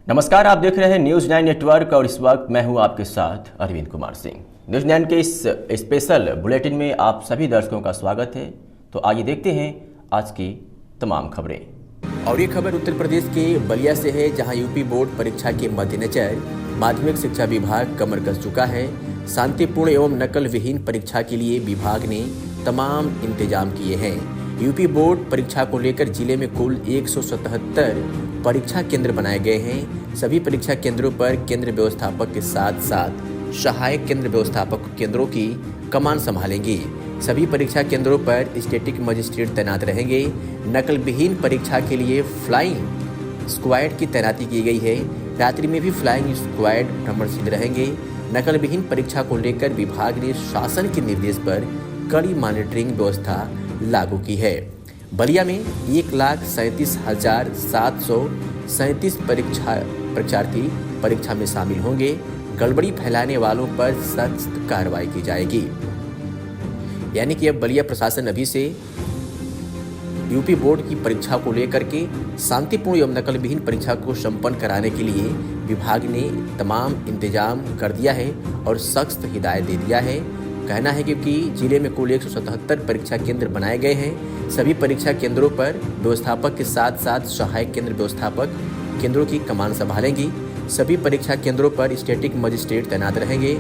नमस्कार, आप देख रहे हैं न्यूज़ 9 नेटवर्क और इस वक्त मैं हूं आपके साथ अरविंद कुमार सिंह। न्यूज़ 9 के इस स्पेशल बुलेटिन में आप सभी दर्शकों का स्वागत है। तो आइए देखते हैं आज की तमाम खबरें। और ये खबर उत्तर प्रदेश के बलिया से है, जहां यूपी बोर्ड परीक्षा के मद्देनजर माध्यमिक शिक्षा विभाग कमर कस चुका है। शांतिपूर्ण एवं नकल विहीन परीक्षा के लिए विभाग ने तमाम इंतजाम किए हैं। यूपी बोर्ड परीक्षा को लेकर जिले में कुल 177 परीक्षा केंद्र बनाए गए हैं। सभी परीक्षा केंद्रों पर केंद्र व्यवस्थापक के साथ साथ सहायक केंद्र व्यवस्थापक केंद्रों की कमान संभालेंगी। सभी परीक्षा केंद्रों पर स्टैटिक मजिस्ट्रेट तैनात रहेंगे। नकल विहीन परीक्षा के लिए फ्लाइंग स्क्वाड की तैनाती की गई है। रात्रि में भी फ्लाइंग स्क्वाड भ्रमणशील रहेंगे। नकल विहीन परीक्षा को लेकर विभाग ने शासन के निर्देश पर कड़ी मॉनिटरिंग व्यवस्था लागू की है। बलिया में 1,37,737 परीक्षार्थी परीक्षा में शामिल होंगे। गड़बड़ी फैलाने वालों पर सख्त कार्रवाई की जाएगी। यानी कि अब बलिया प्रशासन अभी से यूपी बोर्ड की परीक्षा को लेकर के शांतिपूर्ण एवं नकल विहीन परीक्षा को संपन्न कराने के लिए विभाग ने तमाम इंतजाम कर दिया है और सख्त हिदायत दे दिया है। कहना है क्योंकि जिले में कुल 177 परीक्षा केंद्र बनाए गए हैं। सभी परीक्षा केंद्रों पर व्यवस्थापक के साथ साथ सहायक केंद्र व्यवस्थापक केंद्रों की कमान संभालेंगी। सभी परीक्षा केंद्रों पर स्टैटिक मजिस्ट्रेट तैनात रहेंगे।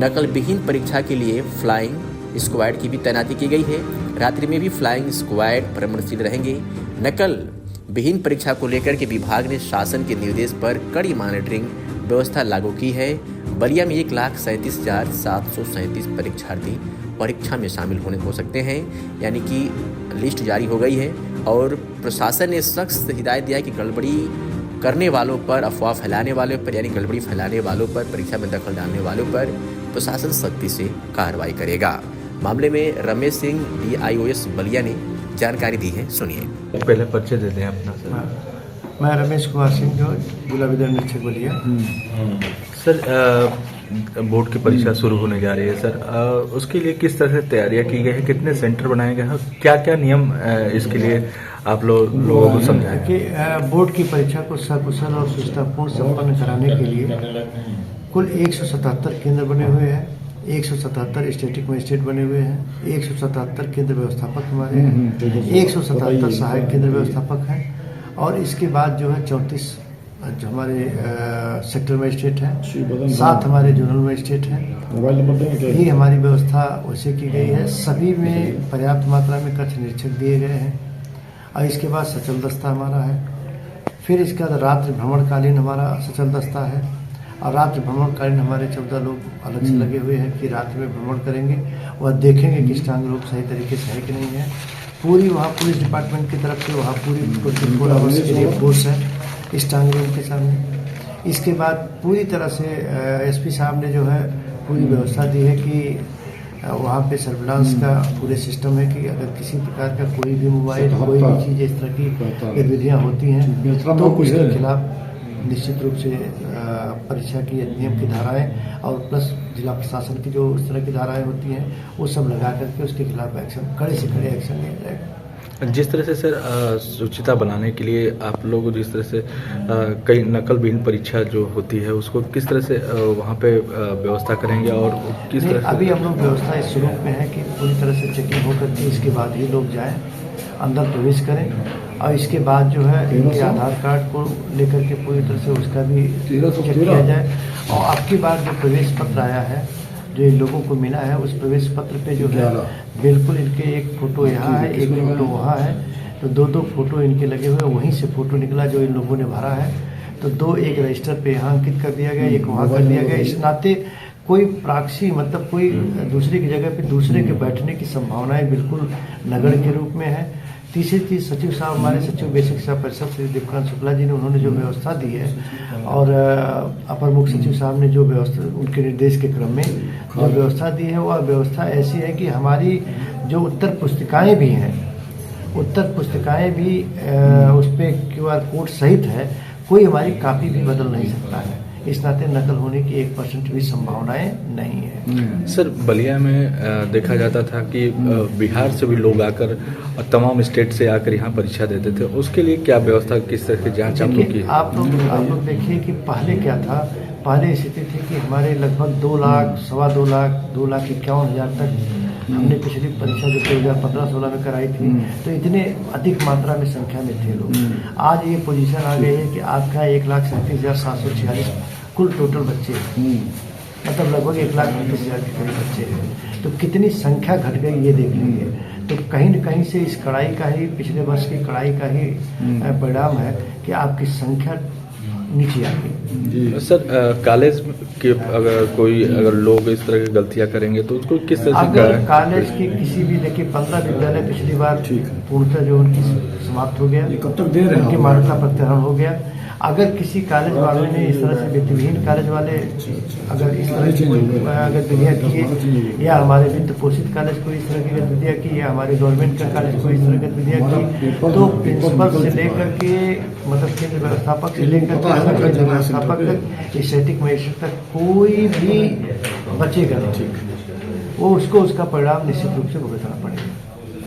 नकल विहीन परीक्षा के लिए फ्लाइंग स्क्वाड की भी तैनाती की गई है। रात्रि में भी फ्लाइंग स्क्वाड भ्रमणशील रहेंगे। नकल विहीन परीक्षा को लेकर के विभाग ने शासन के निर्देश पर कड़ी मॉनिटरिंग व्यवस्था लागू की है। बलिया में 1,37,737 परीक्षार्थी परीक्षा में शामिल हो सकते हैं। यानी कि लिस्ट जारी हो गई है और प्रशासन ने सख्त हिदायत दिया है कि गड़बड़ी करने वालों पर, अफवाह फैलाने वालों पर, यानी गड़बड़ी फैलाने वालों पर, परीक्षा में दखल डालने वालों पर प्रशासन सख्ती से कार्रवाई करेगा। मामले में रमेश सिंह DIOS बलिया ने जानकारी दी है, सुनिए। पहले परिचय दे दें अपना सर। मैं रमेश कुमार सिंह, जो जिला विद्यालय निरीक्षक बलिया। सर, बोर्ड की परीक्षा शुरू होने जा रही है सर, उसके लिए किस तरह से तैयारियां की गई है, कितने सेंटर बनाए गए हैं, क्या क्या नियम इसके लिए आप लोगों को समझाएं? कि बोर्ड की परीक्षा को सकुशल और सुचितापूर्ण संपन्न कराने के लिए कुल 177 केंद्र बने हुए हैं। 177 स्टैटिक मजिस्ट्रेट बने हुए हैं। 177 केंद्र व्यवस्थापक हमारे हैं। 177 सहायक केंद्र व्यवस्थापक हैं। और इसके बाद जो है 34 जो हमारे सेक्टर मजिस्ट्रेट हैं, 7 हमारे जोनल मजिस्ट्रेट हैं। ये हमारी व्यवस्था वैसे की गई है। सभी में पर्याप्त मात्रा में कक्ष निरीक्षक दिए गए हैं। और इसके बाद सचल दस्ता हमारा है। फिर इसके बाद रात्रि भ्रमणकालीन हमारा सचल दस्ता है। और रात्रि भ्रमणकालीन हमारे 14 लोग अलग से लगे हुए हैं कि रात्रि में भ्रमण करेंगे और देखेंगे कि स्ट्रांग रूम सही तरीके से है कि नहीं है। पूरी वहाँ पुलिस डिपार्टमेंट की तरफ से वहाँ पूरी 24 आवर्स के लिए फोर्स है स्ट्रांग रूम के सामने। इसके बाद पूरी तरह से SP साहब ने जो है पूरी व्यवस्था दी है कि वहाँ पे सर्विलांस का पूरे सिस्टम है कि अगर किसी प्रकार का कोई भी मोबाइल, कोई भी चीज़ इस तरह की गतिविधियाँ होती हैं तो उसके खिलाफ निश्चित रूप से परीक्षा की नियम की धाराएं और प्लस जिला प्रशासन की जो उस तरह की धाराएं होती हैं वो सब लगा करके उसके खिलाफ एक्शन, कड़े से कड़े एक्शन लिया जाएगा। जिस तरह से सर शुचिता बनाने के लिए आप लोग जिस तरह से कई नकल विहीन परीक्षा जो होती है उसको किस तरह से वहाँ पे व्यवस्था करेंगे और किस तरह से? अभी हम लोग व्यवस्था इस स्वरूप में है कि पूरी तरह से चेकिंग होकर के इसके बाद ही लोग जाएं, अंदर प्रवेश करें। और इसके बाद जो है इनके आधार कार्ड को लेकर के पूरी तरह से उसका भी चेक किया जाए। और आपकी बार जो प्रवेश पत्र आया है जो इन लोगों को मिला है उस प्रवेश पत्र पे जो है बिल्कुल इनके एक फ़ोटो यहाँ है, एक फ़ोटो वहाँ है, तो 2-2 फोटो इनके लगे हुए, वहीं से फ़ोटो निकला जो इन लोगों ने भरा है। तो 2 एक रजिस्टर पे यहाँ अंकित कर दिया गया, एक वहाँ कर दिया गया। इस नाते कोई प्राक्सी मतलब कोई दूसरे की जगह पे दूसरे के बैठने की संभावनाएं बिल्कुल नगण्य के रूप में है। तीसरी चीज़ सचिव साहब, हमारे सचिव बेसिक शिक्षा परिषद श्री दीपकांत शुक्ला जी ने उन्होंने जो व्यवस्था दी है और अपर मुख्य सचिव साहब ने जो व्यवस्था उनके निर्देश के क्रम में जो व्यवस्था दी है वह व्यवस्था ऐसी है कि हमारी जो उत्तर पुस्तिकाएं भी हैं, उत्तर पुस्तिकाएं भी उस पर QR कोड सहित है, कोई हमारी कापी भी बदल नहीं सकता है। इस नाते नकल होने की 1% भी संभावनाएं नहीं है। सर बलिया में देखा जाता था कि बिहार से भी लोग आकर तमाम स्टेट से आकर यहाँ परीक्षा देते थे, उसके लिए क्या व्यवस्था, किस तरह की जांच आप लोग की? आप लोग देखिए कि पहले क्या था। पहले स्थिति थी कि हमारे लगभग 2 लाख, 2.25 लाख, 2,51,000 तक हमने पिछली परीक्षा जो 2015-16 में कराई थी, तो इतने अधिक मात्रा में संख्या में थे लोग। आज ये पोजीशन आ गई है कि आपका 1,37,746 कुल टोटल बच्चे हैं, मतलब लगभग 1,32,000 के करीब बच्चे हैं। तो कितनी संख्या घट गई ये देख लीजिए। तो कहीं न कहीं से इस कड़ाई का ही, पिछले वर्ष की कड़ाई का ही परिणाम है कि आपकी संख्या नीचे आ गई। सर कॉलेज के अगर लोग इस तरह की गलतियां करेंगे तो उसको किस तरह से? अगर कॉलेज की किसी भी, देखिए 15 विद्यालय पिछली बार पूर्णतः जो उनकी समाप्त हो गया, कब तक दे रहे हैं, उनकी मान्यता प्रत्याहरण हो गया। अगर किसी कॉलेज वाले ने इस तरह से, वित्तविहीन कॉलेज वाले अगर इस तरह की गतिविधियाँ की, या हमारे वित्त पोषित कॉलेज को इस तरह की गतिविधियाँ की, या हमारे गवर्नमेंट का कॉलेज को इस तरह की गतिविधियाँ की, तो प्रिंसिपल से लेकर के, मतलब केंद्र व्यवस्थापक से लेकर के व्यवस्थापक तक, स्टैटिक मजिस्ट्रेट तक कोई भी बचेगा नहीं। वो उसको उसका परिणाम निश्चित रूप से भुगतना पड़ेगा।